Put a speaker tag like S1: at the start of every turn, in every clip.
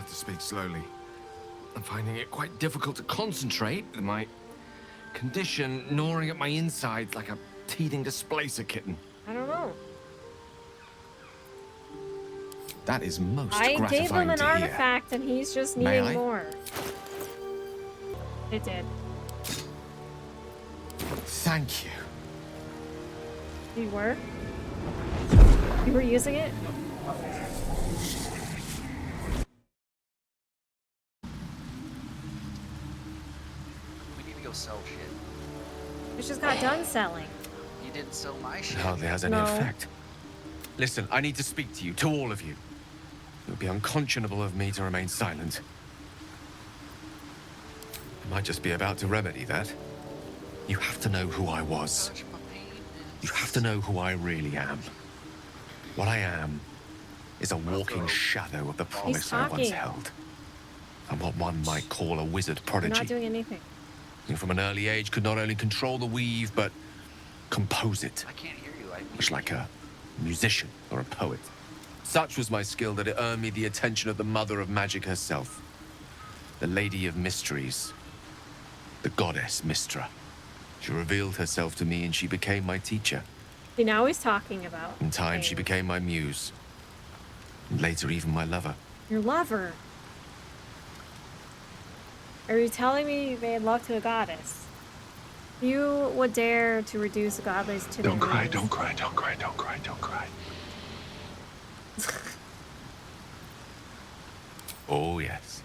S1: have to speak slowly. I'm finding it quite difficult to concentrate with my condition gnawing at my insides like a teething displacer kitten.
S2: I don't know.
S1: That is most
S2: I
S1: gratifying
S2: gave him an
S1: to hear.
S2: artifact and he's just
S1: May
S2: needing
S1: I?
S2: more. It did.
S1: Thank you.
S2: You were? You were using it?
S3: We need to go sell shit.
S2: We just got done selling.
S3: You didn't sell my
S1: It
S3: shit.
S1: hardly has any
S2: No.
S1: effect. Listen, I need to speak to you, to all of you. It would be unconscionable of me to remain silent. I might just be about to remedy that. You have to know who I was.
S3: Touch my pain.
S1: You have to know who I really am. What I am is a walking shadow of the promise I once
S2: talking.
S1: held. I'm what one might call a wizard
S2: I'm
S1: prodigy.
S2: not doing anything.
S1: Who from an early age could not only control the weave, but compose it,
S3: I can't hear you.
S1: much like a musician or a poet. Such was my skill that it earned me the attention of the mother of magic herself, the Lady of Mysteries, the goddess Mystra. She revealed herself to me and she became my teacher.
S2: See, now he's talking about
S1: In time, she
S2: things.
S1: became my muse, and later even my lover.
S2: Your lover. Are you telling me you made love to a goddess? You would dare to reduce a goddess to
S4: Don't
S2: their
S4: cry,
S2: knees.
S4: don't cry, don't cry, don't cry, don't cry.
S1: Oh, yes.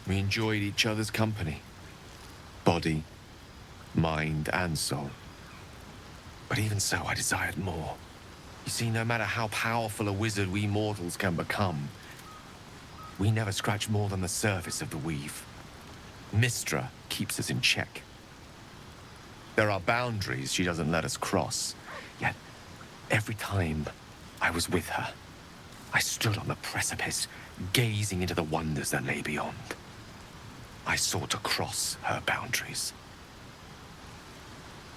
S1: We enjoyed each other's company. Body, mind, and soul. But even so, I desired more. You see, no matter how powerful a wizard we mortals can become, we never scratch more than the surface of the weave. Mystra keeps us in check. There are boundaries she doesn't let us cross. Yet, every time I was with her, I stood on the precipice, gazing into the wonders that lay beyond. I sought to cross her boundaries.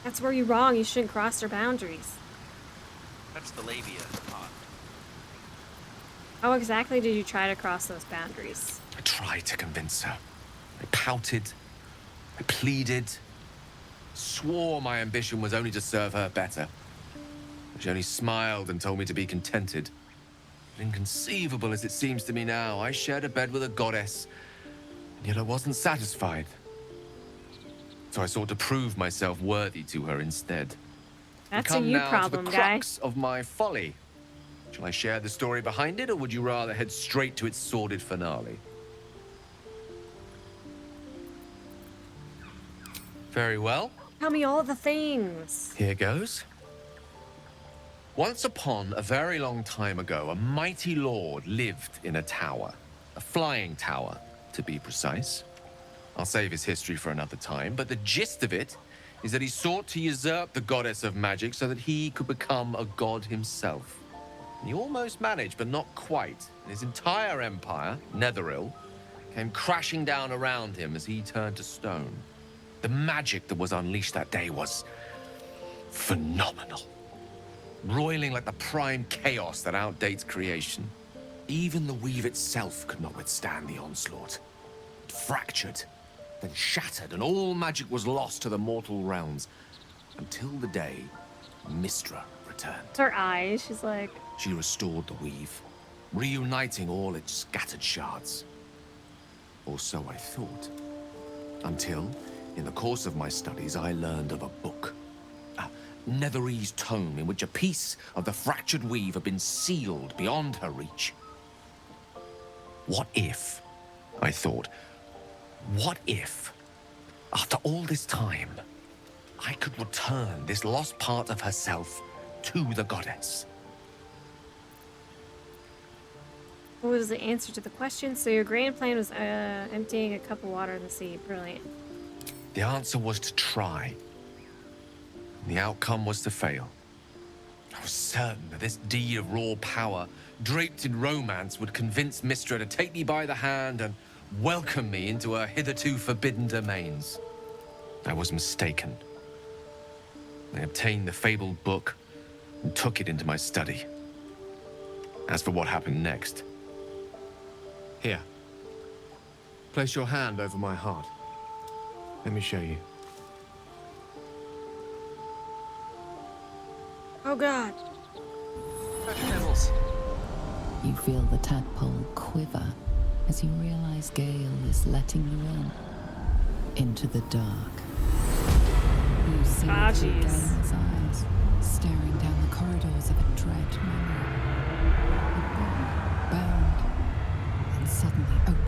S2: That's where you're wrong. You shouldn't cross their boundaries.
S3: That's the labia.
S2: How exactly did you try to cross those boundaries?
S1: I tried to convince her. I pouted. I pleaded. Swore my ambition was only to serve her better. She only smiled and told me to be contented. Inconceivable as it seems to me now, I shared a bed with a goddess, and yet I wasn't satisfied. So I sought to prove myself worthy to her instead.
S2: That's a
S1: Come
S2: you
S1: now
S2: problem,
S1: to the
S2: guy.
S1: crux of my folly. Shall I share the story behind it, or would you rather head straight to its sordid finale? Very well.
S2: Tell me all the things.
S1: Here goes. Once upon a very long time ago, a mighty lord lived in a tower. A flying tower, to be precise. I'll save his history for another time, but the gist of it is that he sought to usurp the goddess of magic so that he could become a god himself. And he almost managed, but not quite. And his entire empire, Netheril, came crashing down around him as he turned to stone. The magic that was unleashed that day was phenomenal. Roiling like the prime chaos that outdates creation. Even the weave itself could not withstand the onslaught. It fractured, then shattered, and all magic was lost to the mortal realms. Until the day Mystra returned.
S2: Her eyes. She's like,
S1: She restored the weave, reuniting all its scattered shards. Or so I thought. Until, in the course of my studies, I learned of a book. A Netherese tome in which a piece of the fractured weave had been sealed beyond her reach. What if, I thought, what if, after all this time, I could return this lost part of herself to the goddess?
S2: what was the answer to the question? So your grand plan was emptying a cup of water in the sea. Brilliant.
S1: The answer was to try. The outcome was to fail. I was certain that this deed of raw power, draped in romance, would convince Mystra to take me by the hand and welcome me into her hitherto forbidden domains. I was mistaken. I obtained the fabled book and took it into my study. As for what happened next, here, Place your hand over my heart. Let me show you.
S2: Oh god.
S3: Treasure nibbles.
S5: You feel the tadpole quiver as you realize Gale is letting you in into the dark. You see
S2: Ah,
S5: through
S2: jeez.
S5: Gale's eyes, staring down the corridors of a dread memory. A book bound and suddenly opened.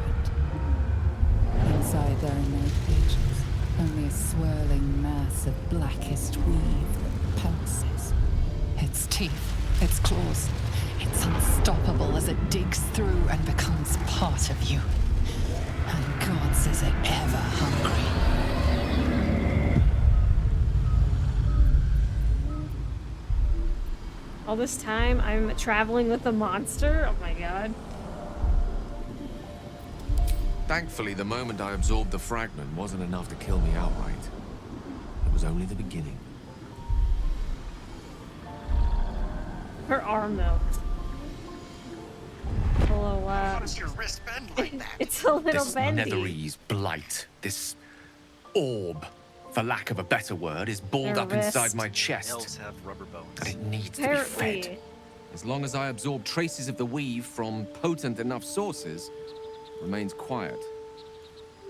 S5: Inside there are no pages, only a swirling mass of blackest weave that pulses. Its teeth, its claws, it's unstoppable as it digs through and becomes part of you. And gods, is it ever hungry.
S2: All this time, I'm traveling with a monster? Oh my god.
S1: Thankfully, the moment I absorbed the fragment wasn't enough to kill me outright. It was only the beginning.
S2: Her arm, though. Hello,
S3: How does your wrist bend like that?
S2: It's a little
S1: This
S2: bendy.
S1: netherese blight, this orb, for lack of a better word, is balled
S2: Their
S1: up inside
S2: wrist.
S1: my chest.
S3: Elves have rubber bones.
S1: And it needs to be fed.
S2: Apparently.
S1: As long as I absorb traces of the weave from potent enough sources, it remains quiet.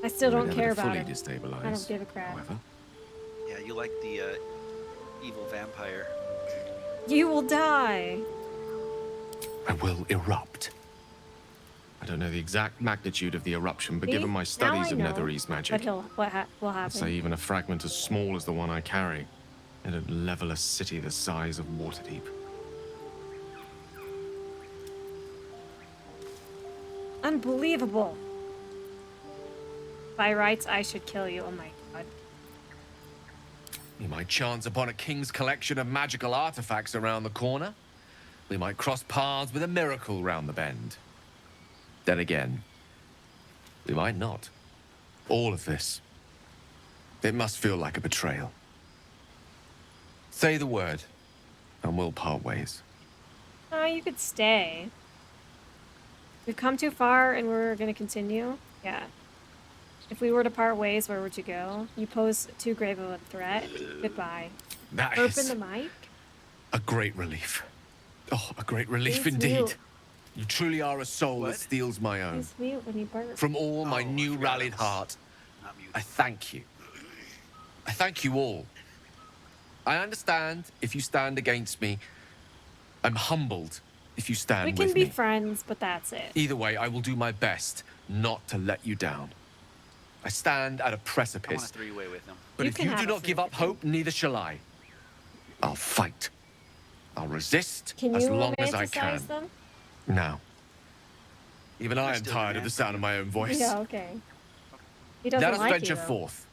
S2: I still don't
S1: Never
S2: care
S1: to
S2: about
S1: fully
S2: it.
S1: destabilize,
S2: I don't give a crap.
S1: However,
S3: Yeah, you like the evil vampire.
S2: You will die.
S1: I will erupt. I don't know the exact magnitude of the eruption, but
S2: See?
S1: given my
S2: Now
S1: studies
S2: I
S1: of
S2: know.
S1: netherese magic,
S2: But what will
S1: I'd say
S2: happen?
S1: even a fragment as small as the one I carry, it'd level a city the size of Waterdeep.
S2: Unbelievable. By rights, I should kill you. Oh my god.
S1: We might chance upon a king's collection of magical artifacts around the corner. We might cross paths with a miracle round the bend. Then again, we might not. All of this. It must feel like a betrayal. Say the word, and we'll part ways.
S2: Oh, you could stay. We've come too far and we're gonna continue? Yeah. If we were to part ways, where would you go? You pose too grave of a threat. Goodbye.
S1: That
S2: Open
S1: is
S2: the mic?
S1: a great relief. Oh, a great relief
S2: Please
S1: indeed.
S2: mute.
S1: You truly are a soul
S3: What?
S1: that steals my own.
S2: Please mute when you burp.
S1: From all my
S3: Oh, I
S1: new
S3: forgot
S1: rallied
S3: it was
S1: heart,
S3: Not mute.
S1: I thank you. I thank you all. I understand if you stand against me. I'm humbled if you stand
S2: We
S1: with
S2: can be
S1: me.
S2: friends, but that's it.
S1: Either way, I will do my best not to let you down. I stand at a
S3: I want a
S1: precipice,
S3: three-way with him.
S1: but
S2: You
S1: if
S2: can
S1: you
S2: have
S1: do
S2: a
S1: not give
S2: free
S1: up
S2: will.
S1: hope, neither shall I. I'll fight. I'll resist
S2: Can
S1: as
S2: you
S1: long as I can.
S2: romanticize them?
S1: Now. Even I
S3: They're
S1: am
S3: still
S1: tired
S3: your
S1: of the
S3: man.
S1: sound of my own voice.
S2: Yeah, okay. He doesn't
S1: Let us
S2: like
S1: venture
S2: you, though.
S1: forth.